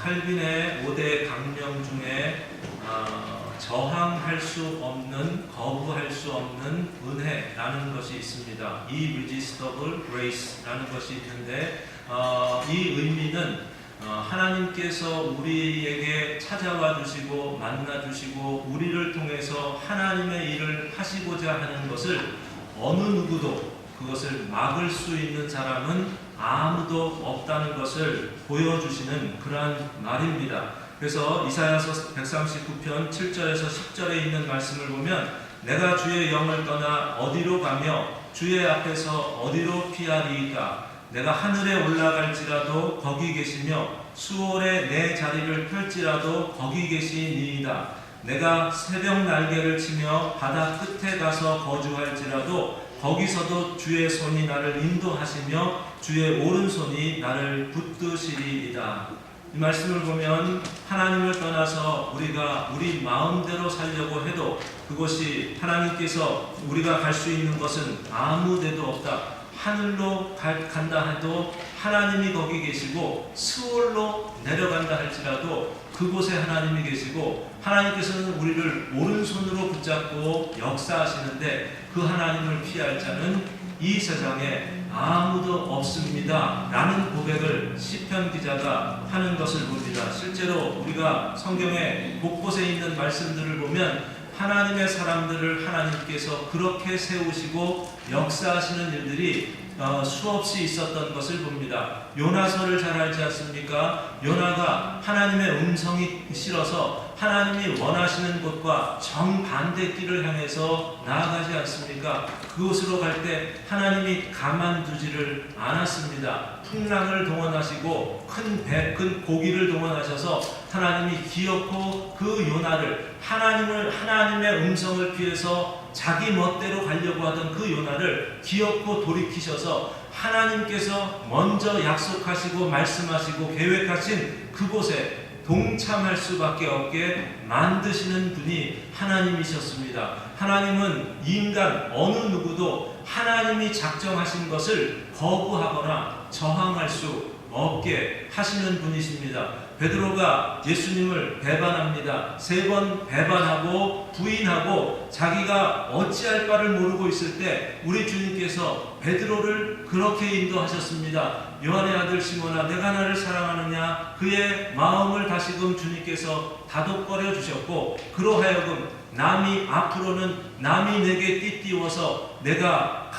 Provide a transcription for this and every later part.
칼빈의 5대 강령 중에 저항할 수 없는, 거부할 수 없는 은혜라는 것이 있습니다. Irresistible Grace라는 것이 있는데 이 의미는 하나님께서 우리에게 찾아와 주시고 만나 주시고 우리를 통해서 하나님의 일을 하시고자 하는 것을 어느 누구도 그것을 막을 수 있는 사람은 아무도 없다는 것을 보여주시는 그러한 말입니다. 그래서 이사야서 139편 7절에서 10절에 있는 말씀을 보면 내가 주의 영을 떠나 어디로 가며 주의 앞에서 어디로 피하리이까 내가 하늘에 올라갈지라도 거기 계시며 수월에 내 자리를 펼지라도 거기 계시니이다. 내가 새벽 날개를 치며 바다 끝에 가서 거주할지라도 거기서도 주의 손이 나를 인도하시며 주의 오른손이 나를 붙드시리이다. 이 말씀을 보면 하나님을 떠나서 우리가 우리 마음대로 살려고 해도 그것이 하나님께서 우리가 갈 수 있는 것은 아무 데도 없다. 하늘로 간다 해도 하나님이 거기 계시고 스월로 내려간다 할지라도 그곳에 하나님이 계시고 하나님께서는 우리를 오른손으로 붙잡고 역사하시는데 그 하나님을 피할 자는 이 세상에 아무도 없습니다 라는 고백을 시편 기자가 하는 것을 봅니다. 실제로 우리가 성경의 곳곳에 있는 말씀들을 보면 하나님의 사람들을 하나님께서 그렇게 세우시고 역사하시는 일들이 수없이 있었던 것을 봅니다. 요나서를 잘 알지 않습니까? 요나가 하나님의 음성이 싫어서 하나님이 원하시는 곳과 정반대 길을 향해서 나아가지 않습니까? 그곳으로 갈 때 하나님이 가만두지를 않았습니다. 풍랑을 동원하시고 큰 고기를 동원하셔서 하나님이 기어코 그 요나를 하나님의 음성을 피해서 자기 멋대로 가려고 하던 그 요나를 기어코 돌이키셔서 하나님께서 먼저 약속하시고 말씀하시고 계획하신 그곳에 동참할 수밖에 없게 만드시는 분이 하나님이셨습니다. 하나님은 인간 어느 누구도 하나님이 작정하신 것을 거부하거나 저항할 수 없게 하시는 분이십니다. 베드로가 예수님을 배반합니다. 3번 배반하고 부인하고 자기가 어찌할 바를 모르고 있을 때 우리 주님께서 베드로를 그렇게 인도하셨습니다. 요한의 아들 시몬아 내가 나를 사랑하느냐 그의 마음을 다시금 주님께서 다독거려 주셨고 그로하여금 앞으로는 남이 내게 띠띠워서 내가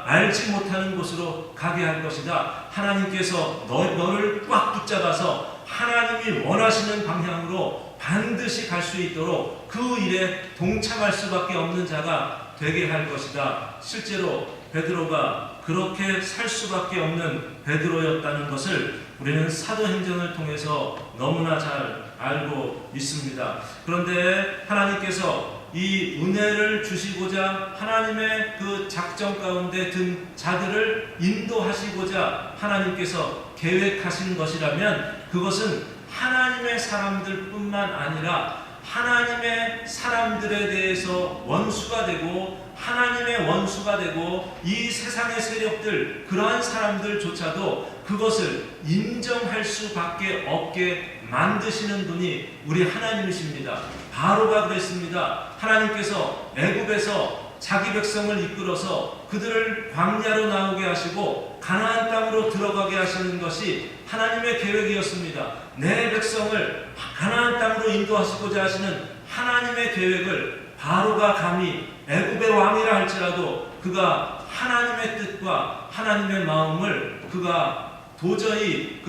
알지 못하는 곳으로 가게 할 것이다. 하나님께서 너를 꽉 붙잡아서 하나님이 원하시는 방향으로 반드시 갈 수 있도록 그 일에 동참할 수밖에 없는 자가 되게 할 것이다. 실제로 베드로가 그렇게 살 수밖에 없는 베드로였다는 것을 우리는 사도행전을 통해서 너무나 잘 알고 있습니다. 그런데 하나님께서 이 은혜를 주시고자 하나님의 그 작정 가운데 든 자들을 인도하시고자 하나님께서 계획하신 것이라면 그것은 하나님의 사람들뿐만 아니라 하나님의 사람들에 대해서 원수가 되고 하나님의 원수가 되고 이 세상의 세력들 그러한 사람들조차도 그것을 인정할 수밖에 없게 만드시는 분이 우리 하나님이십니다. 바로가 그랬습니다. 하나님께서 애굽에서 자기 백성을 이끌어서 그들을 광야로 나오게 하시고 가나안 땅으로 들어가게 하시는 것이 하나님의 계획이었습니다. 내 백성을 가나안 땅으로 인도하시고자 하시는 하나님의 계획을 바로가 감히 애굽의 왕이라 할지라도 그가 하나님의 뜻과 하나님의 마음을 그가 도저히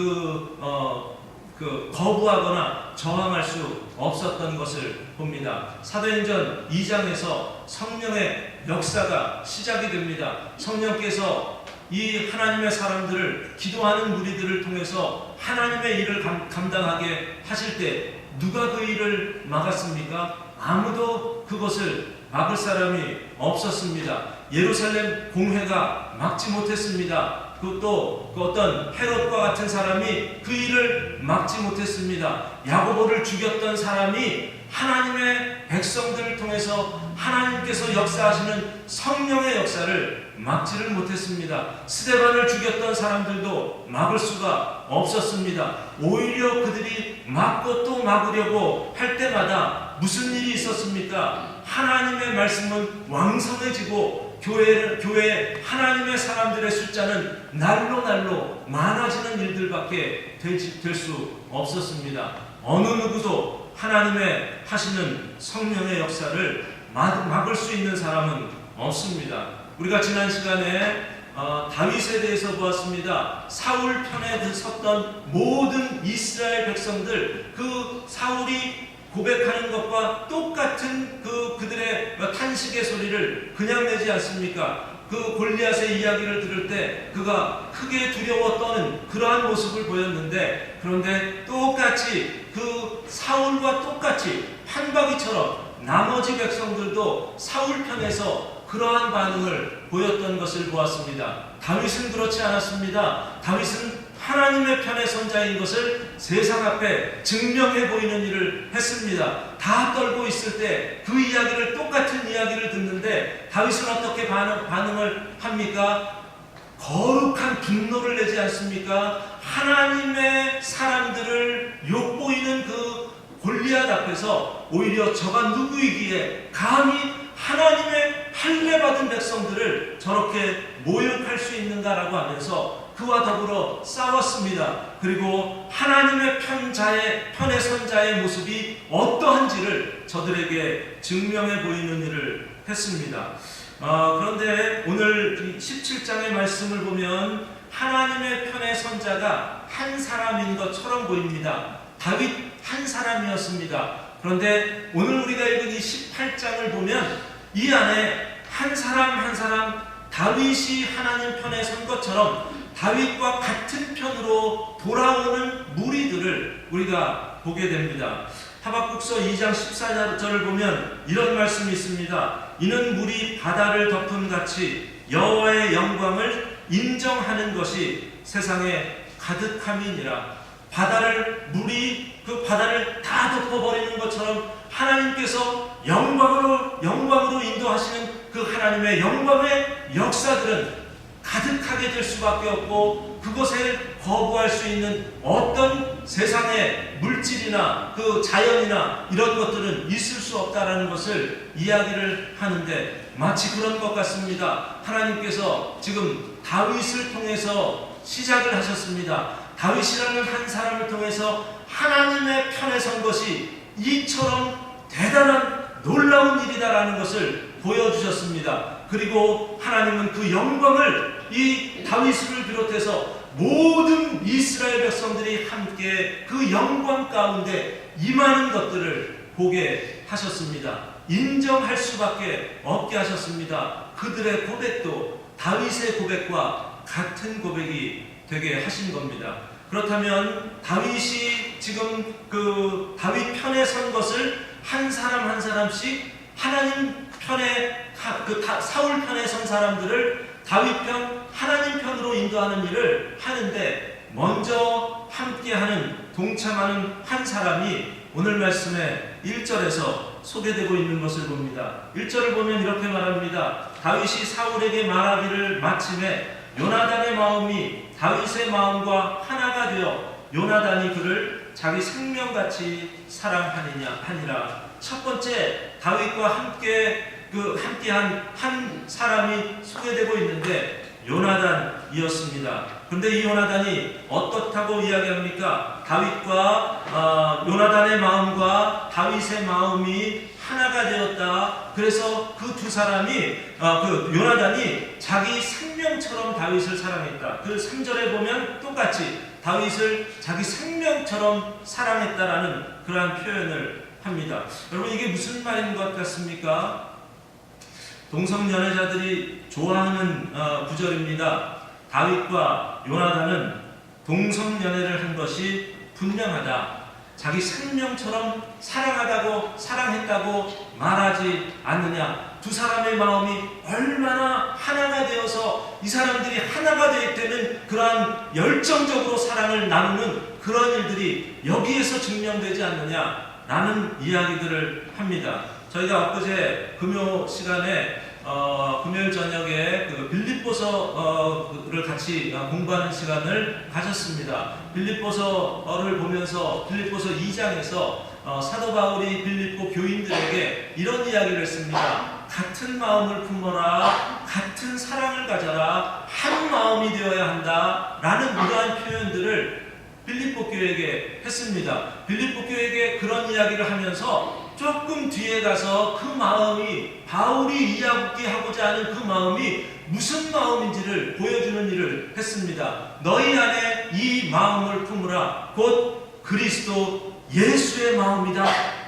거부하거나 저항할 수 없었던 것을 봅니다. 사도행전 2장에서 성령의 역사가 시작이 됩니다. 성령께서 이 하나님의 사람들을 기도하는 무리들을 통해서 하나님의 일을 감당하게 하실 때 누가 그 일을 막았습니까? 아무도 그것을 막을 사람이 없었습니다. 예루살렘 공회가 막지 못했습니다. 그것도 어떤 헤롯과 같은 사람이 그 일을 막지 못했습니다. 야고보를 죽였던 사람이 하나님의 백성들을 통해서 하나님께서 역사하시는 성령의 역사를 막지를 못했습니다. 스데반을 죽였던 사람들도 막을 수가 없었습니다. 오히려 그들이 막고 또 막으려고 할 때마다 무슨 일이 있었습니까? 하나님의 말씀은 왕성해지고 교회 하나님의 사람들의 숫자는 날로 많아지는 일들밖에 될 수 없었습니다. 어느 누구도 하나님의 하시는 성령의 역사를 막을 수 있는 사람은 없습니다. 우리가 지난 시간에 다윗에 대해서 보았습니다. 사울 편에 섰던 모든 이스라엘 백성들, 그 사울이 고백하는 것과 똑같은 그들의 탄식의 소리를 그냥 내지 않습니까? 그 골리앗의 이야기를 들을 때 그가 크게 두려워 떠는 그러한 모습을 보였는데, 그런데 똑같이 그 사울과 똑같이 판박이처럼 나머지 백성들도 사울 편에서 그러한 반응을 보였던 것을 보았습니다. 다윗은 그렇지 않았습니다. 다윗은 하나님의 편에 선 자인 것을 세상 앞에 증명해 보이는 일을 했습니다. 다 떨고 있을 때 그 이야기를, 똑같은 이야기를 듣는데 다윗은 어떻게 반응을 합니까? 거룩한 분노를 내지 않습니까? 하나님의 사람들을 욕보이는 그 골리앗 앞에서 오히려 저가 누구이기에 감히 하나님의 할례받은 백성들을 저렇게 모욕할 수 있는가라고 하면서 그와 더불어 싸웠습니다. 그리고 하나님의 편에 선 자의 모습이 어떠한지를 저들에게 증명해 보이는 일을 했습니다. 그런데 오늘 17장의 말씀을 보면 하나님의 편에 선 자가 한 사람인 것처럼 보입니다. 다윗 한 사람이었습니다. 그런데 오늘 우리가 읽은 이 18장을 보면 이 안에 한 사람 한 사람 다윗이 하나님 편에 선 것처럼 다윗과 같은 편으로 돌아오는 무리들을 우리가 보게 됩니다. 하박국서 2장 14절을 보면 이런 말씀이 있습니다. 이는 물이 바다를 덮은 같이 여호와의 영광을 인정하는 것이 세상에 가득함이니라. 물이 그 바다를 다 덮어버리는 것처럼 하나님께서 영광으로 인도하시는 그 하나님의 영광의 역사들은 가득하게 될 수밖에 없고, 그것을 거부할 수 있는 어떤 세상의 물질이나 그 자연이나 이런 것들은 있을 수 없다라는 것을 이야기를 하는데, 마치 그런 것 같습니다. 하나님께서 지금 다윗을 통해서 시작을 하셨습니다. 다윗이라는 한 사람을 통해서 하나님의 편에 선 것이 이처럼 대단한 놀라운 일이다라는 것을 보여주셨습니다. 그리고 하나님은 그 영광을 이 다윗을 비롯해서 모든 이스라엘 백성들이 함께 그 영광 가운데 임하는 것들을 보게 하셨습니다. 인정할 수밖에 없게 하셨습니다. 그들의 고백도 다윗의 고백과 같은 고백이 되게 하신 겁니다. 그렇다면 다윗이 지금 그 다윗 편에 선 것을 한 사람 한 사람씩 하나님 편에 사울 편에 선 사람들을 다윗 편, 하나님 편으로 인도하는 일을 하는데, 먼저 함께하는, 동참하는 한 사람이 오늘 말씀의 1절에서 소개되고 있는 것을 봅니다. 1절을 보면 이렇게 말합니다. 다윗이 사울에게 말하기를 마침에 요나단의 마음이 다윗의 마음과 하나가 되어 요나단이 그를 자기 생명같이 사랑하니라. 첫 번째 다윗과 함께한 한 사람이 소개되고 있는데 요나단이었습니다. 그런데 이 요나단이 어떻다고 이야기합니까? 다윗과 요나단의 마음과 다윗의 마음이 하나가 되었다. 그래서 그 두 사람이 요나단이 자기 생명처럼 다윗을 사랑했다. 그 3절에 보면 똑같이 다윗을 자기 생명처럼 사랑했다라는 그러한 표현을 합니다. 여러분, 이게 무슨 말인 것 같습니까? 동성연애자들이 좋아하는 구절입니다. 다윗과 요나단은 동성연애를 한 것이 분명하다. 자기 생명처럼 사랑했다고 말하지 않느냐. 두 사람의 마음이 얼마나 하나가 되어서 이 사람들이 하나가 되는 그러한 열정적으로 사랑을 나누는 그런 일들이 여기에서 증명되지 않느냐. 라는 이야기들을 합니다. 저희가 엊그제 금요 시간에 금요일 저녁에 그 빌립보서를 같이 공부하는 시간을 가졌습니다. 빌립보서를 보면서 빌립보서 2장에서 사도 바울이 빌립보 교인들에게 이런 이야기를 했습니다. 같은 마음을 품어라, 같은 사랑을 가져라, 한 마음이 되어야 한다 라는 이러한 표현들을 빌립보 교회에게 했습니다. 빌립보 교회에게 그런 이야기를 하면서 조금 뒤에 가서 그 마음이 바울이 이야기하고자 하는 그 마음이 무슨 마음인지를 보여주는 일을 했습니다. 너희 안에 이 마음을 품으라, 곧 그리스도 예수의 마음이다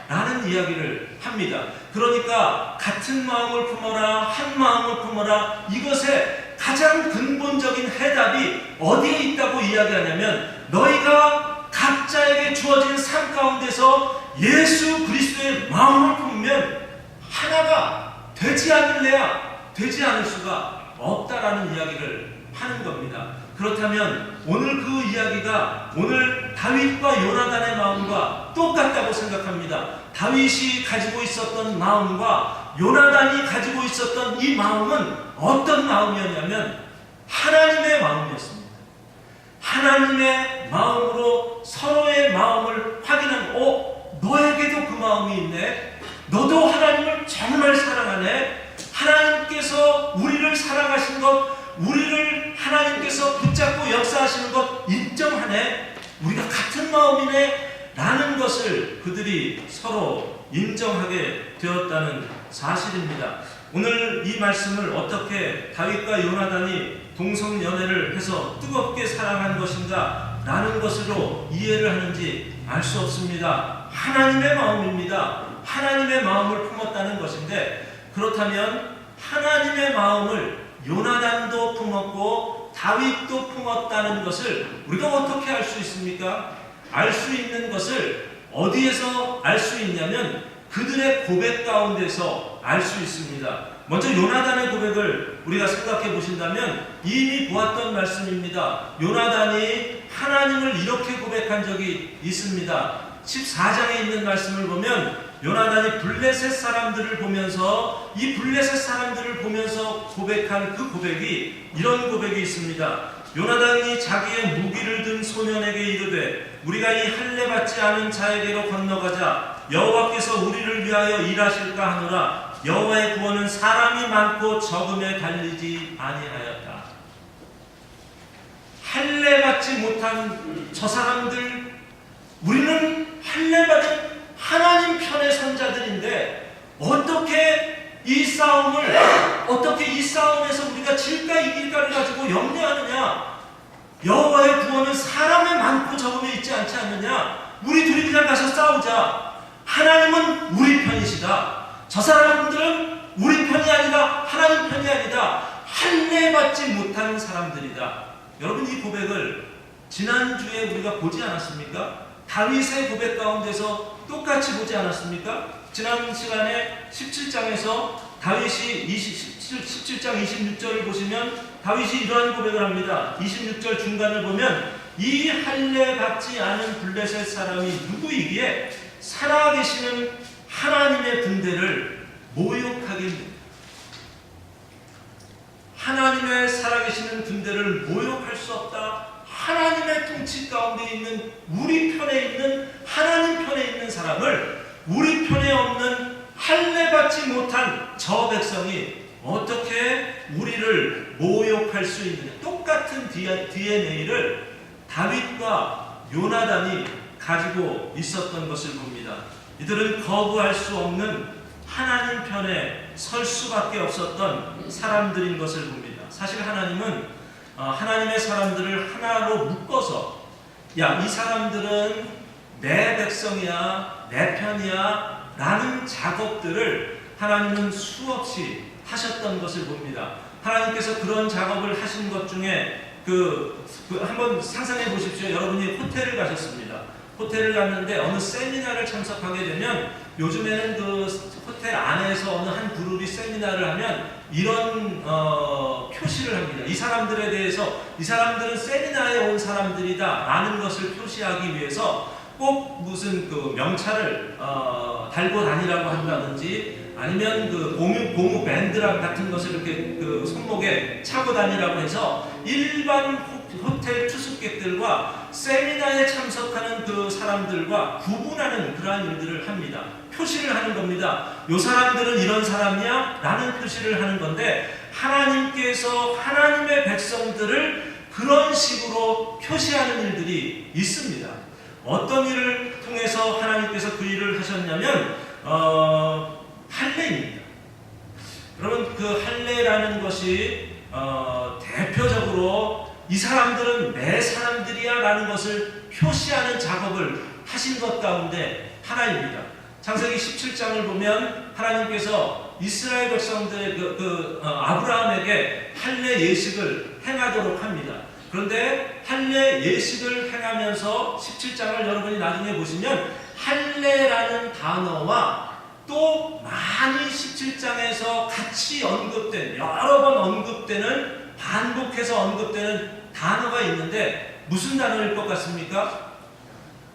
라는 이야기를 합니다. 그러니까 같은 마음을 품어라, 한 마음을 품어라, 이것의 가장 근본적인 해답이 어디에 있다고 이야기하냐면 너희가 각자에게 주어진 삶 가운데서 예수 그리스도의 마음을 품으면 하나가 되지 않을래야 되지 않을 수가 없다라는 이야기를 하는 겁니다. 그렇다면 오늘 그 이야기가 오늘 다윗과 요나단의 마음과 똑같다고 생각합니다. 다윗이 가지고 있었던 마음과 요나단이 가지고 있었던 이 마음은 어떤 마음이었냐면 하나님의 마음이었습니다. 하나님의 마음으로 서로의 마음을 확인한, 너에게도 그 마음이 있네. 너도 하나님을 정말 사랑하네. 하나님께서 우리를 사랑하신 것, 우리를 하나님께서 붙잡고 역사하시는 것 인정하네. 우리가 같은 마음이네 라는 것을 그들이 서로 인정하게 되었다는 사실입니다. 오늘 이 말씀을 어떻게 다윗과 요나단이 동성연애를 해서 뜨겁게 사랑한 것인가 라는 것으로 이해를 하는지 알 수 없습니다. 하나님의 마음입니다. 하나님의 마음을 품었다는 것인데, 그렇다면 하나님의 마음을 요나단도 품었고 다윗도 품었다는 것을 우리가 어떻게 알 수 있습니까? 알 수 있는 것을 어디에서 알 수 있냐면 그들의 고백 가운데서 알 수 있습니다. 먼저 요나단의 고백을 우리가 생각해 보신다면 이미 보았던 말씀입니다. 요나단이 하나님을 이렇게 고백한 적이 있습니다. 14장에 있는 말씀을 보면 요나단이 블레셋 사람들을 보면서, 이 블레셋 사람들을 보면서 고백한 그 고백이 이런 고백이 있습니다. 요나단이 자기의 무기를 든 소년에게 이르되 우리가 이 할례 받지 않은 자에게로 건너가자. 여호와께서 우리를 위하여 일하실까 하노라. 여호와의 구원은 사람이 많고 적음에 달리지 아니하였다. 할례 받지 못한 저 사람들, 우리는 할례 받은 하나님 편의 선자들인데 어떻게 이 싸움에서 우리가 질까 이길까를 가지고 염려하느냐? 여호와의 구원은 사람의 많고 적음에 있지 않지 않느냐? 우리 둘이 그냥 가서 싸우자. 하나님은 우리 편이시다. 저 사람들은 우리 편이 아니라 하나님 편이 아니다. 할례 받지 못하는 사람들이다. 여러분, 이 고백을 지난주에 우리가 보지 않았습니까? 다윗의 고백 가운데서 똑같이 보지 않았습니까? 지난 시간에 17장에서 다윗이 17장 26절을 보시면 다윗이 이러한 고백을 합니다. 26절 중간을 보면 이 할례 받지 않은 블레셋 사람이 누구이기에 살아계시는 하나님의 군대를 모욕하겠느냐. 하나님의 살아계시는 군대를 모욕할 수 없다. 하나님의 통치 가운데 있는, 우리 편에 있는, 하나님 편에 있는 사람을 우리 편에 없는 할례 받지 못한 저 백성이 어떻게 우리를 모욕할 수 있느냐. 똑같은 DNA를 다윗과 요나단이 가지고 있었던 것을 봅니다. 이들은 거부할 수 없는 하나님 편에 설 수밖에 없었던 사람들인 것을 봅니다. 사실 하나님은 하나님의 사람들을 하나로 묶어서, 야, 이 사람들은 내 백성이야, 내 편이야 라는 작업들을 하나님은 수없이 하셨던 것을 봅니다. 하나님께서 그런 작업을 하신 것 중에 한번 상상해 보십시오. 여러분이 호텔을 가셨습니다. 호텔을 갔는데 어느 세미나를 참석하게 되면 요즘에는 그 호텔 안에서 어느 한 그룹이 세미나를 하면 이런 표시를 합니다. 이 사람들에 대해서, 이 사람들은 세미나에 온 사람들이다 라는 것을 표시하기 위해서 꼭 무슨 그 명찰을 달고 다니라고 한다든지 아니면 그 고무 밴드랑 같은 것을 이렇게 그 손목에 차고 다니라고 해서 일반 호텔 투숙객들과 세미나에 참석하는 그 사람들과 구분하는 그러한 일들을 합니다. 표시를 하는 겁니다. 요 사람들은 이런 사람이야 라는 표시를 하는 건데, 하나님께서 하나님의 백성들을 그런 식으로 표시하는 일들이 있습니다. 어떤 일을 통해서 하나님께서 그 일을 하셨냐면 할례입니다. 여러분, 그 할례라는 것이 대표적으로 이 사람들은 내 사람들이야 라는 것을 표시하는 작업을 하신 것 가운데 하나입니다. 창세기 17장을 보면 하나님께서 이스라엘 백성들 아브라함에게 할례 예식을 행하도록 합니다. 그런데 할례 예식을 행하면서 17장을 여러분이 나중에 보시면 할례라는 단어와 또 많이 17장에서 같이 언급된, 여러 번 언급되는, 반복해서 언급되는 단어가 있는데 무슨 단어일 것 같습니까?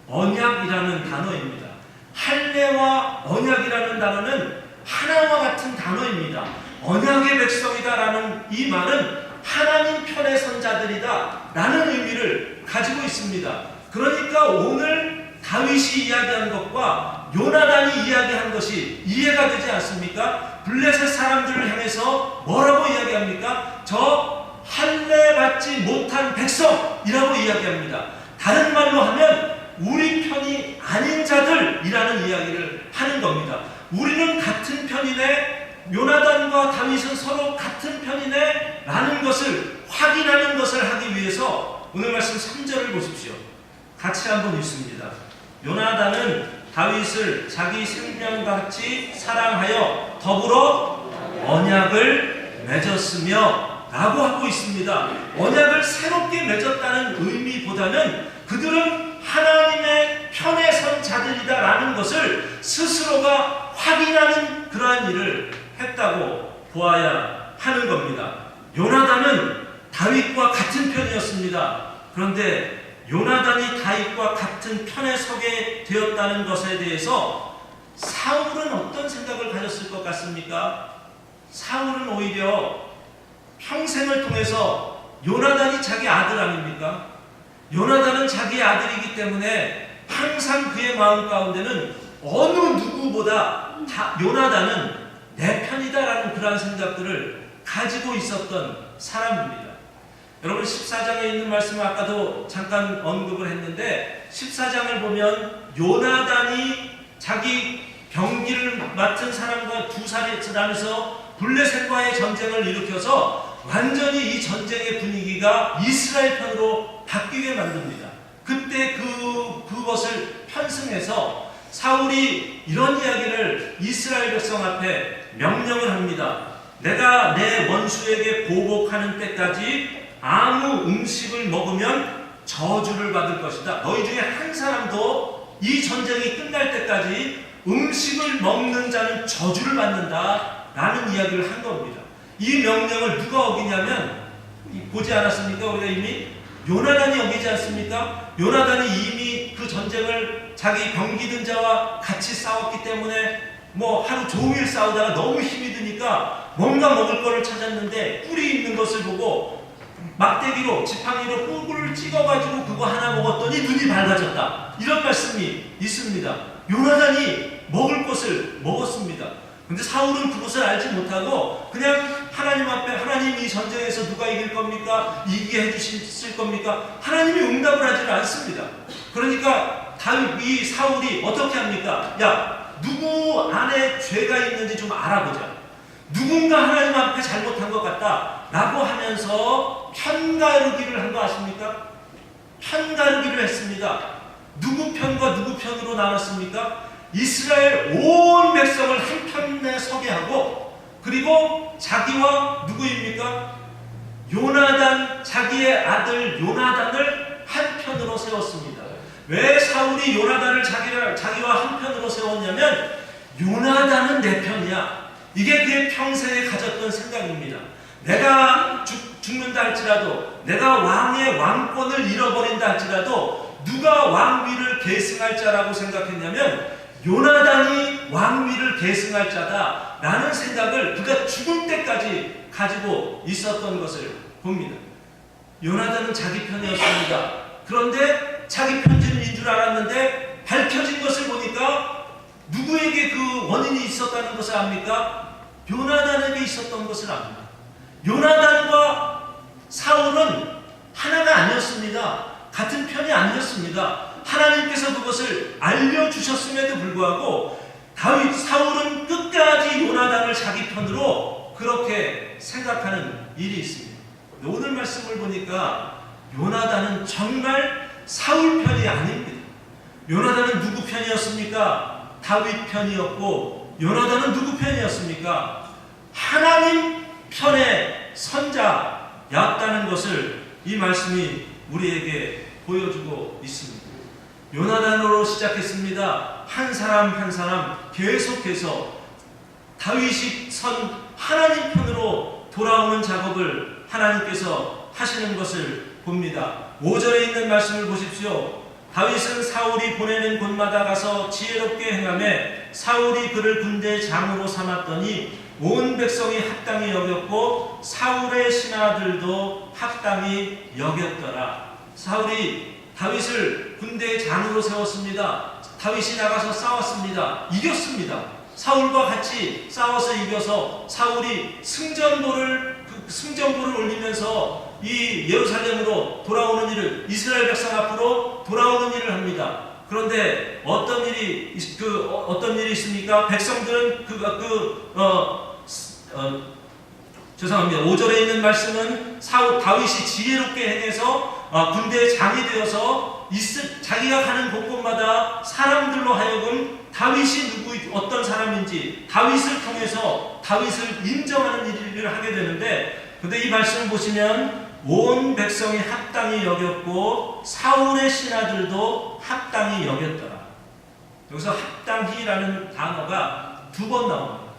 언약이라는 단어입니다. 할례와 언약이라는 단어는 하나와 같은 단어입니다. 언약의 백성이다라는 이 말은 하나님 편에 선 자들이다 라는 의미를 가지고 있습니다. 그러니까 오늘 다윗이 이야기한 것과 요나단이 이야기한 것이 이해가 되지 않습니까? 블레셋 사람들을 향해서 뭐라고 이야기합니까? 저 할례 받지 못한 백성이라고 이야기합니다. 다른 말로 하면 우리 편이 아닌 자들이라는 이야기를 하는 겁니다. 우리는 같은 편이네, 요나단과 다윗은 서로 같은 편이네 라는 것을 확인하는 것을 하기 위해서 오늘 말씀 3절을 보십시오. 같이 한번 읽습니다. 요나단은 다윗을 자기 생명같이 사랑하여 더불어 언약을 맺었으며 라고 하고 있습니다. 언약을 새롭게 맺었다는 의미보다는 그들은 하나님의 편에 선 자들이다 라는 것을 스스로가 확인하는 그러한 일을 했다고 보아야 하는 겁니다. 요나단은 다윗과 같은 편이었습니다. 그런데 요나단이 다윗과 같은 편에 서게 되었다는 것에 대해서 사울은 어떤 생각을 가졌을 것 같습니까? 사울은 오히려 평생을 통해서 요나단이 자기 아들 아닙니까? 요나단은 자기 아들이기 때문에 항상 그의 마음 가운데는 어느 누구보다 요나단은 내 편이다라는 그러한 생각들을 가지고 있었던 사람입니다. 여러분 14장에 있는 말씀을 아까도 잠깐 언급을 했는데 14장을 보면 요나단이 자기 병기를 맡은 사람과 두 사람에서 블레셋과의 전쟁을 일으켜서 완전히 이 전쟁의 분위기가 이스라엘 편으로 바뀌게 만듭니다. 그때 그것을 편승해서 사울이 이런 이야기를 이스라엘 백성 앞에 명령을 합니다. 내가 내 원수에게 보복하는 때까지 아무 음식을 먹으면 저주를 받을 것이다. 너희 중에 한 사람도 이 전쟁이 끝날 때까지 음식을 먹는 자는 저주를 받는다 라는 이야기를 한 겁니다. 이 명령을 누가 어기냐면 보지 않았습니까? 우리가 이미 요나단이 어기지 않습니까? 요나단이 이미 그 전쟁을 자기 병기든 자와 같이 싸웠기 때문에 뭐 하루 종일 싸우다가 너무 힘이 드니까 뭔가 먹을 거를 찾았는데 꿀이 있는 것을 보고 막대기로 지팡이로 꿀을 찍어가지고 그거 하나 먹었더니 눈이 밝아졌다. 이런 말씀이 있습니다. 요나단이 먹을 것을 먹었습니다. 근데 사울은 그것을 알지 못하고 그냥 하나님 앞에 하나님 이 전쟁에서 누가 이길 겁니까? 이기게 해주실 겁니까? 하나님이 응답을 하지 않습니다. 그러니까 이 사울이 어떻게 합니까? 야, 누구 안에 죄가 있는지 좀 알아보자. 누군가 하나님 앞에 잘못한 것 같다 라고 하면서 편가르기를 한 거 아십니까? 편가르기를 했습니다. 누구 편과 누구 편으로 나눴습니까? 이스라엘 온 백성을 한편에 서게 하고, 그리고 자기와 누구입니까? 요나단, 자기의 아들 요나단을 한편으로 세웠습니다. 왜 사울이 요나단을 자기와 한편으로 세웠냐면 요나단은 내 편이야. 이게 그의 평생에 가졌던 생각입니다. 내가 죽는다 할지라도, 내가 왕의 왕권을 잃어버린다 할지라도 누가 왕위를 계승할 자라고 생각했냐면 요나단이 왕위를 계승할 자다라는 생각을 그가 죽을 때까지 가지고 있었던 것을 봅니다. 요나단은 자기 편이었습니다. 그런데 자기 편인 줄 알았는데 밝혀진 것을 보니까 누구에게 그 원인이 있었다는 것을 압니까? 요나단에게 있었던 것을 압니다. 요나단과 사울은 하나가 아니었습니다. 같은 편이 아니었습니다. 하나님께서 그것을 알려주셨음에도 불구하고 사울은 끝까지 요나단을 자기 편으로 그렇게 생각하는 일이 있습니다. 오늘 말씀을 보니까 요나단은 정말 사울 편이 아닙니다. 요나단은 누구 편이었습니까? 다윗 편이었고, 요나단은 누구 편이었습니까? 하나님 편의 선자였다는 것을 이 말씀이 우리에게 보여주고 있습니다. 요나단으로 시작했습니다. 한 사람 한 사람 계속해서 다윗이 선 하나님 편으로 돌아오는 작업을 하나님께서 하시는 것을 봅니다. 5절에 있는 말씀을 보십시오. 다윗은 사울이 보내는 곳마다 가서 지혜롭게 행하매 사울이 그를 군대 장으로 삼았더니 온 백성이 합당히 여겼고 사울의 신하들도 합당히 여겼더라. 사울이 다윗을 군대 장으로 세웠습니다. 다윗이 나가서 싸웠습니다. 이겼습니다. 사울과 같이 싸워서 이겨서 사울이 승전보를 올리면서 이 예루살렘으로 돌아오는 일을, 이스라엘 백성 앞으로 돌아오는 일을 합니다. 그런데 어떤 일이 있습니까? 백성들은 죄송합니다. 5절에 있는 말씀은 다윗이 지혜롭게 행해서 군대의 장이 되어서 자기가 가는 곳곳마다 사람들로 하여금 다윗이 어떤 사람인지 다윗을 통해서 다윗을 인정하는 일을 하게 되는데, 근데 이 말씀을 보시면 온 백성이 합당히 여겼고 사울의 신하들도 합당히 여겼더라. 여기서 합당히라는 단어가 2번 나옵니다.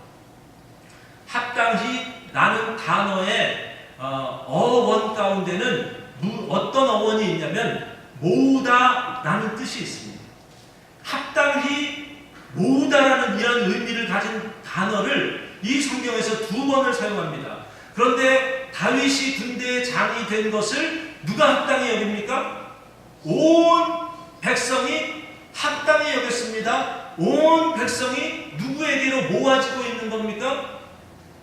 합당히라는 단어의 어원 가운데는 어떤 어원이 있냐면 모으다라는 뜻이 있습니다. 합당히 모으다라는 이런 의미를 가진 단어를 이 성경에서 2번을 사용합니다. 그런데 다윗이 군대의 장이 된 것을 누가 합당히 여깁니까? 온 백성이 합당히 여겼습니다. 온 백성이 누구에게로 모아지고 있는 겁니까?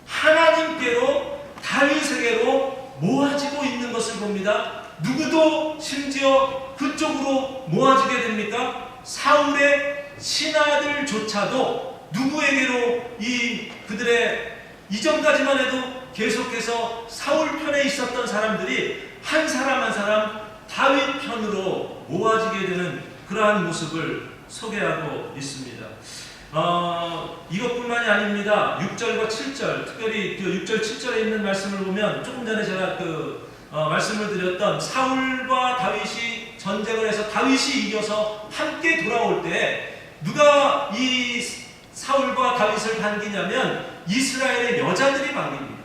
하나님께로, 다윗에게로 모아지고 있는 것을 봅니다. 누구도 심지어 그쪽으로 모아지게 됩니까? 사울의 신하들조차도 누구에게로 그들의 이전까지만 해도 계속해서 사울 편에 있었던 사람들이 한 사람 한 사람 다윗 편으로 모아지게 되는 그러한 모습을 소개하고 있습니다. 이것뿐만이 아닙니다. 6절과 7절, 특별히 6절, 7절에 있는 말씀을 보면 조금 전에 제가 말씀을 드렸던 사울과 다윗이 전쟁을 해서 다윗이 이겨서 함께 돌아올 때 누가 이 사울과 다윗을 반기냐면 이스라엘의 여자들이 반깁니다.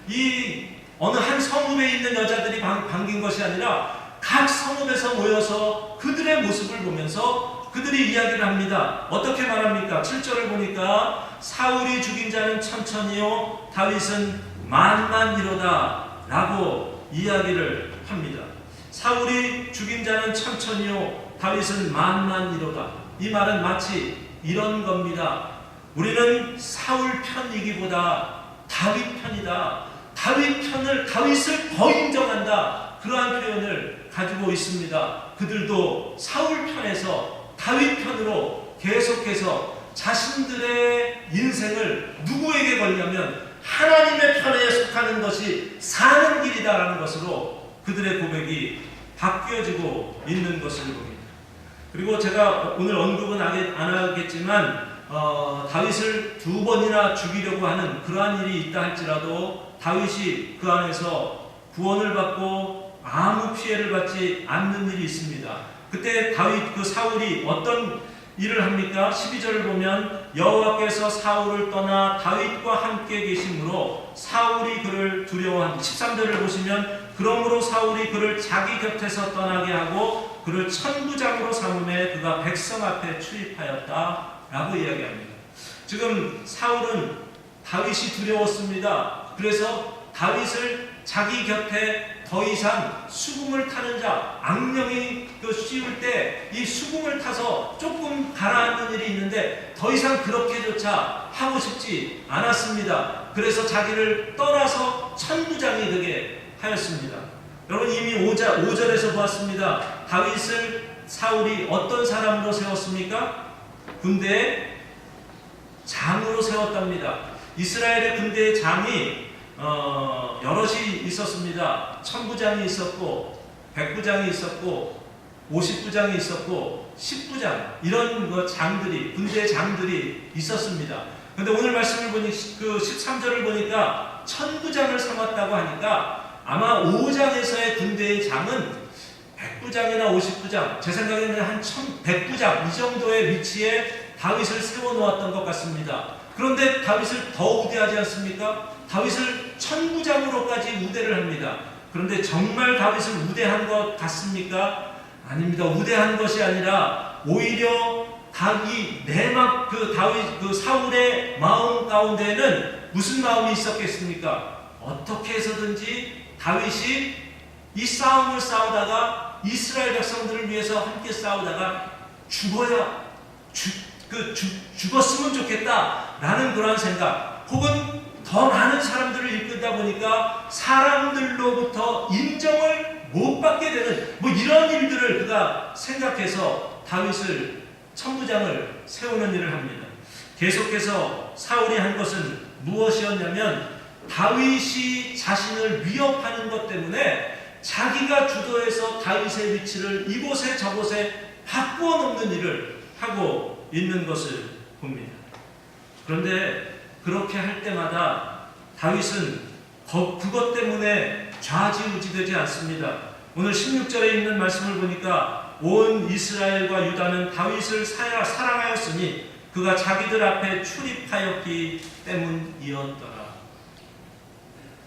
이 어느 한 성읍에 있는 여자들이 반긴 것이 아니라 각 성읍에서 모여서 그들의 모습을 보면서 그들이 이야기를 합니다. 어떻게 말합니까? 7절을 보니까 사울이 죽인 자는 천천히요 다윗은 만만이로다 라고 이야기를 합니다. 사울이 죽인 자는 천천히요 다윗은 만만이로다. 이 말은 마치 이런 겁니다. 우리는 사울 편이기보다 다윗 편이다. 다윗을 더 인정한다. 그러한 표현을 가지고 있습니다. 그들도 사울 편에서 다윗 편으로 계속해서 자신들의 인생을 누구에게 걸냐면 하나님의 편에 속하는 것이 사는 길이다라는 것으로 그들의 고백이 바뀌어지고 있는 것을 봅니다. 그리고 제가 오늘 언급은 안 하겠지만 다윗을 2번이나 죽이려고 하는 그러한 일이 있다 할지라도 다윗이 그 안에서 구원을 받고 아무 피해를 받지 않는 일이 있습니다. 그때 사울이 어떤 일을 합니까? 12절을 보면 여호와께서 사울을 떠나 다윗과 함께 계심으로 사울이 그를 두려워한다. 13절을 보시면 그러므로 사울이 그를 자기 곁에서 떠나게 하고 그를 천부장으로 삼음에 그가 백성 앞에 출입하였다라고 이야기합니다. 지금 사울은 다윗이 두려웠습니다. 그래서 다윗을 자기 곁에 더 이상 수금을 타는 자, 악령이 씌울 때 이 수금을 타서 조금 가라앉는 일이 있는데 더 이상 그렇게조차 하고 싶지 않았습니다. 그래서 자기를 떠나서 천부장이 되게 하였습니다. 여러분, 이미 5절에서 보았습니다. 다윗을 사울이 어떤 사람으로 세웠습니까? 군대의 장으로 세웠답니다. 이스라엘의 군대의 장이 여럿이 있었습니다. 천부장이 있었고, 백부장이 있었고, 50부장이 있었고, 10부장, 이런 장들이, 군대의 장들이 있었습니다. 그런데 오늘 말씀을 보니, 그 13절을 보니까 천부장을 삼았다고 하니까 아마 5장에서의 군대의 장은 100부장이나 50부장, 제 생각에는 한 100부장, 이 정도의 위치에 다윗을 세워놓았던 것 같습니다. 그런데 다윗을 더 우대하지 않습니까? 다윗을 천부장으로까지 우대를 합니다. 그런데 정말 다윗을 우대한 것 같습니까? 아닙니다. 우대한 것이 아니라 오히려 다윗 사울의 마음 가운데는 무슨 마음이 있었겠습니까? 어떻게 해서든지 다윗이 이 싸움을 싸우다가 이스라엘 백성들을 위해서 함께 싸우다가 죽었으면 좋겠다라는 그러한 생각, 혹은 더 많은 사람들을 이끌다 보니까 사람들로부터 인정을 못 받게 되는 이런 일들을 그가 생각해서 다윗을 천부장을 세우는 일을 합니다. 계속해서 사울이 한 것은 무엇이었냐면 다윗이 자신을 위협하는 것 때문에 자기가 주도해서 다윗의 위치를 이곳에 저곳에 바꾸어 놓는 일을 하고 있는 것을 봅니다. 그런데 그렇게 할 때마다 다윗은 그것 때문에 좌지우지되지 않습니다. 오늘 16절에 있는 말씀을 보니까 온 이스라엘과 유다는 다윗을 사랑하였으니 그가 자기들 앞에 출입하였기 때문이었더라.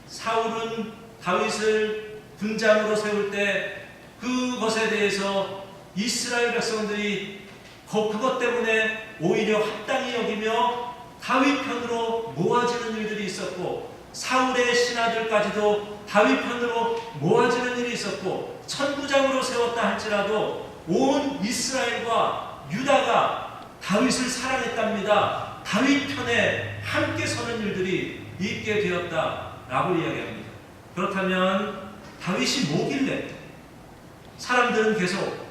사울은 다윗을 군장으로 세울 때 그것에 대해서 이스라엘 백성들이 그것 때문에 오히려 합당히 여기며 다윗 편으로 모아지는 일들이 있었고, 사울의 신하들까지도 다윗 편으로 모아지는 일이 있었고, 천부장으로 세웠다 할지라도 온 이스라엘과 유다가 다윗을 사랑했답니다. 다윗 편에 함께 서는 일들이 있게 되었다라고 이야기합니다. 그렇다면 다윗이 뭐길래 사람들은 계속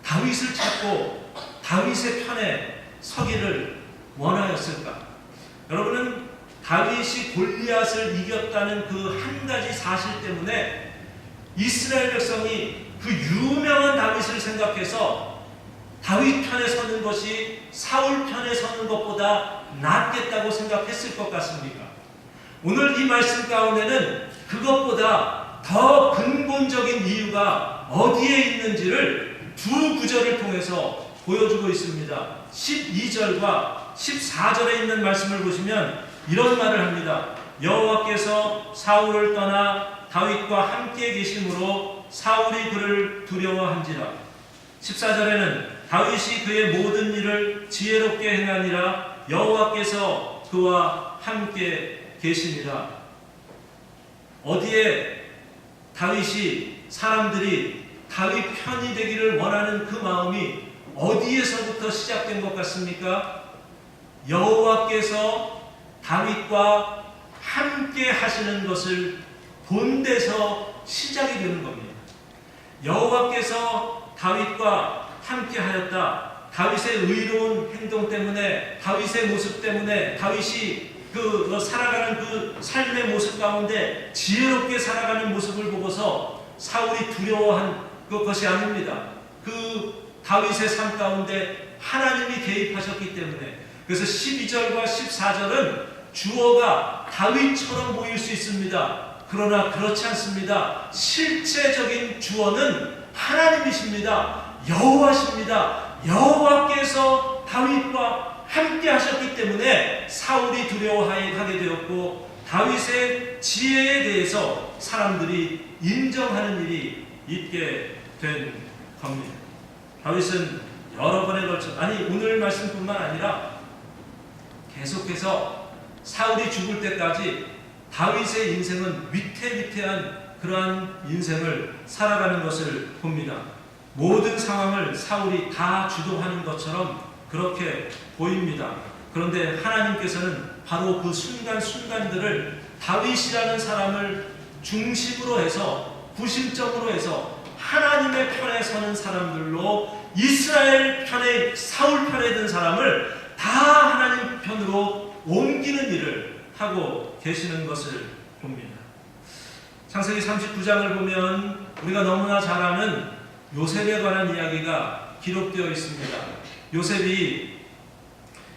다윗을 찾고 다윗의 편에 서기를 원하였을까? 여러분은 다윗이 골리앗을 이겼다는 그 한 가지 사실 때문에 이스라엘 백성이 그 유명한 다윗을 생각해서 다윗 편에 서는 것이 사울 편에 서는 것보다 낫겠다고 생각했을 것 같습니까? 오늘 이 말씀 가운데는 그것보다 더 근본적인 이유가 어디에 있는지를 두 구절을 통해서 보여주고 있습니다. 12절과 14절에 있는 말씀을 보시면 이런 말을 합니다. 여호와께서 사울을 떠나 다윗과 함께 계심으로 사울이 그를 두려워한지라. 14절에는 다윗이 그의 모든 일을 지혜롭게 행하니라 여호와께서 그와 함께 계시니라. 어디에 다윗이 사람들이 다윗 편이 되기를 원하는 그 마음이 어디에서부터 시작된 것 같습니까? 여호와께서 다윗과 함께 하시는 것을 본 데서 시작이 되는 겁니다. 여호와께서 다윗과 함께 하였다. 다윗의 의로운 행동 때문에, 다윗의 모습 때문에, 다윗이 살아가는 그 삶의 모습 가운데 지혜롭게 살아가는 모습을 보고서 사울이 두려워한 것이 아닙니다. 그 다윗의 삶 가운데 하나님이 개입하셨기 때문에. 그래서 12절과 14절은 주어가 다윗처럼 보일 수 있습니다. 그러나 그렇지 않습니다. 실제적인 주어는 하나님이십니다. 여호와십니다. 여호와께서 다윗과 함께 하셨기 때문에 사울이 두려워하게 되었고, 다윗의 지혜에 대해서 사람들이 인정하는 일이 있게 된 겁니다. 다윗은 여러 번에 걸쳐, 아니 오늘 말씀뿐만 아니라 계속해서 사울이 죽을 때까지 다윗의 인생은 위태위태한 그러한 인생을 살아가는 것을 봅니다. 모든 상황을 사울이 다 주도하는 것처럼 그렇게 보입니다. 그런데 하나님께서는 바로 그 순간순간들을 다윗이라는 사람을 중심으로 해서, 구심점으로 해서 하나님의 편에 서는 사람들로, 이스라엘 편에, 사울 편에 든 사람을 다 하나님 편으로 옮기는 일을 하고 계시는 것을 봅니다. 창세기 39장을 보면 우리가 너무나 잘 아는 요셉에 관한 이야기가 기록되어 있습니다. 요셉이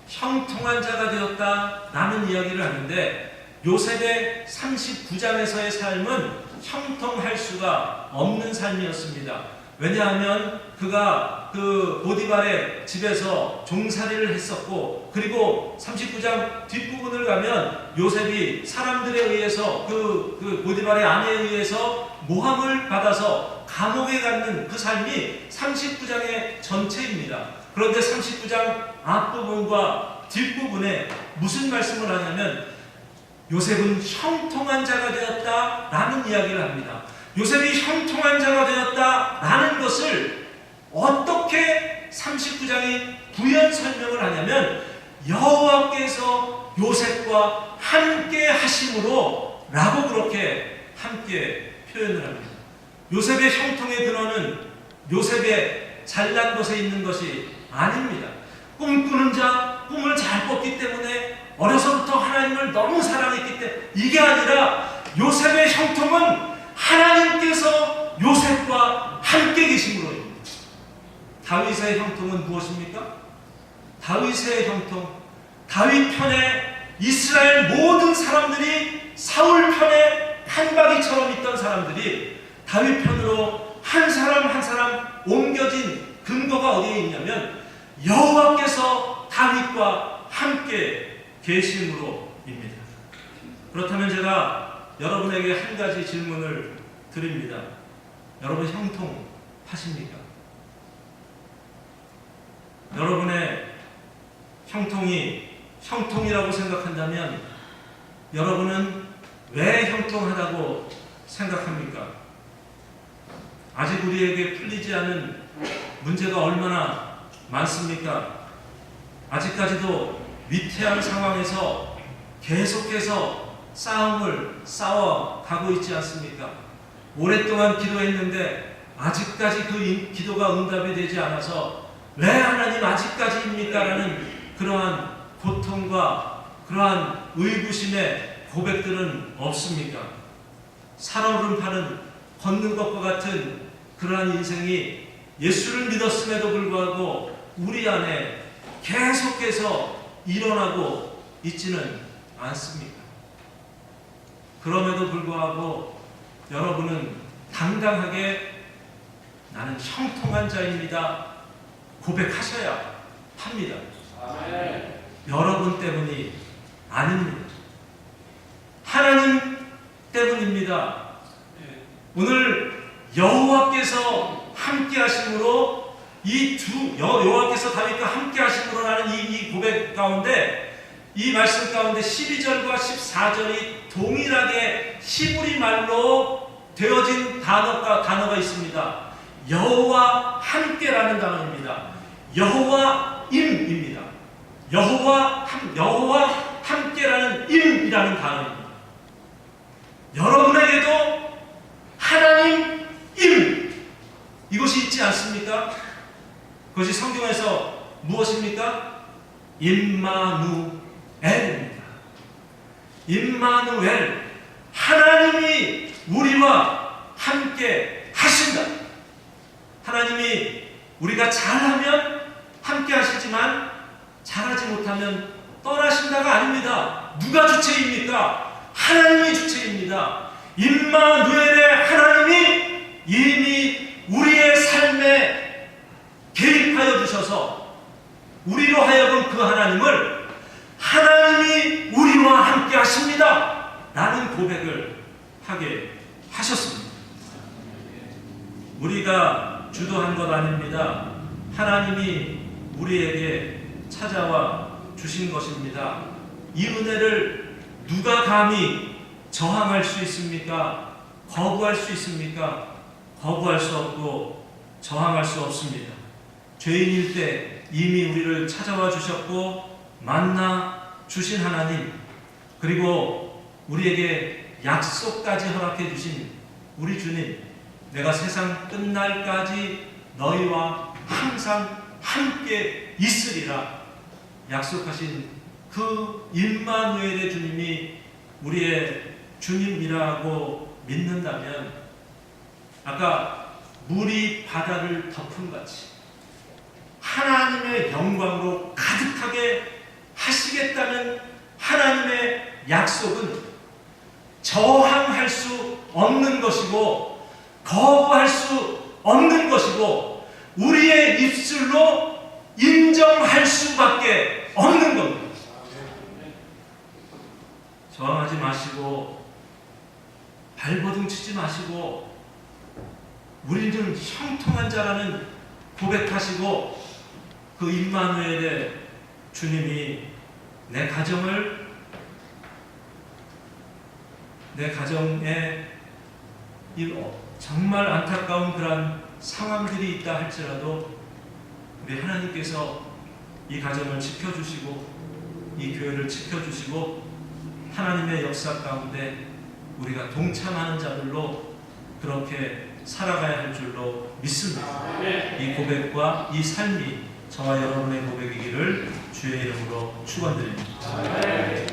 형통한 자가 되었다라는 이야기를 하는데, 요셉의 39장에서의 삶은 형통할 수가 없는 삶이었습니다. 왜냐하면 그가 그 보디발의 집에서 종살이를 했었고, 그리고 39장 뒷부분을 가면 요셉이 사람들에 의해서 그 보디발의 아내에 의해서 모함을 받아서 감옥에 갔는 그 삶이 39장의 전체입니다. 그런데 39장 앞부분과 뒷부분에 무슨 말씀을 하냐면 요셉은 형통한 자가 되었다라는 이야기를 합니다. 요셉이 형통한 자가 되었다라는 것을 어떻게 39장이 부연 설명을 하냐면 여호와께서 요셉과 함께 하심으로 라고 그렇게 함께 표현을 합니다. 요셉의 형통의 근원은 요셉의 잘난 것에 있는 것이 아닙니다. 꿈꾸는 자, 꿈을 잘 꿨기 때문에, 어려서부터 하나님을 너무 사랑했기 때문에, 이게 아니라 요셉의 형통은 하나님께서 요셉과 함께 계심으로입니다. 다윗의 형통은 무엇입니까? 다윗의 형통, 다윗 편에 이스라엘 모든 사람들이 사울 편에 한바퀴처럼 있던 사람들이 다윗 편으로 한 사람 한 사람 옮겨진 근거가 어디에 있냐면 여호와께서 다윗과 함께 계심으로입니다. 그렇다면 제가 여러분에게 한 가지 질문을 드립니다. 여러분 형통하십니까? 여러분의 형통이 형통이라고 생각한다면 여러분은 왜 형통하다고 생각합니까? 아직 우리에게 풀리지 않은 문제가 얼마나 많습니까? 아직까지도 위태한 상황에서 계속해서 싸움을 싸워가고 있지 않습니까? 오랫동안 기도했는데 아직까지 그 기도가 응답이 되지 않아서 왜 하나님 아직까지입니까? 라는 그러한 고통과 그러한 의구심의 고백들은 없습니까? 살얼음판은 걷는 것과 같은 그러한 인생이 예수를 믿었음에도 불구하고 우리 안에 계속해서 일어나고 있지는 않습니까? 그럼에도 불구하고 여러분은 당당하게 나는 형통한 자입니다 고백하셔야 합니다. 아멘. 여러분 때문이 아닙니다. 하나님 때문입니다. 오늘 여호와께서 함께 하심으로 여호와께서 다윗과 함께 하심으로라는 이 고백 가운데, 이 말씀 가운데 12절과 14절이 동일하게 히브리 말로 되어진 단어가 있습니다. 여호와 함께라는 단어입니다. 여호와임입니다. 여호와 함께라는 임이라는 단어입니다. 여러분에게도 하나님 임, 이것이 있지 않습니까? 그것이 성경에서 무엇입니까? 임마누엘입니다. 임마누엘, 하나님이 우리와 함께 하신다. 하나님이 우리가 잘하면 함께 하시지만 잘하지 못하면 떠나신다가 아닙니다. 누가 주체입니까? 하나님이 주체입니다. 임마누엘의 하나님이 이미 우리의 삶에 개입하여 주셔서 우리로 하여금 그 하나님을 하나님이 우리와 함께 하십니다 라는 고백을 하게 하셨습니다. 우리가 주도한 것 아닙니다. 하나님이 우리에게 찾아와 주신 것입니다. 이 은혜를 누가 감히 저항할 수 있습니까? 거부할 수 있습니까? 거부할 수 없고 저항할 수 없습니다. 죄인일 때 이미 우리를 찾아와 주셨고 만나 주신 하나님, 그리고 우리에게 약속까지 허락해 주신 우리 주님, 내가 세상 끝날까지 너희와 항상 함께 있으리라 약속하신 그 임마누엘의 주님이 우리의 주님이라고 믿는다면, 아까 물이 바다를 덮은 같이 하나님의 영광으로 가득하게 하시겠다는 하나님의 약속은 저항할 수 없는 것이고 거부할 수 없는 것이고 우리의 입술로 인정할 수밖에 없는 겁니다. 저항하지 마시고 발버둥 치지 마시고 우리는 형통한 자라는 고백하시고 그 임마누엘의 주님이 내 가정에 정말 안타까운 그런 상황들이 있다 할지라도 우리 하나님께서 이 가정을 지켜주시고 이 교회를 지켜주시고 하나님의 역사 가운데 우리가 동참하는 자들로 그렇게 살아가야 할 줄로 믿습니다. 이 고백과 이 삶이 저와 여러분의 고백이기를 주의 이름으로 축원드립니다.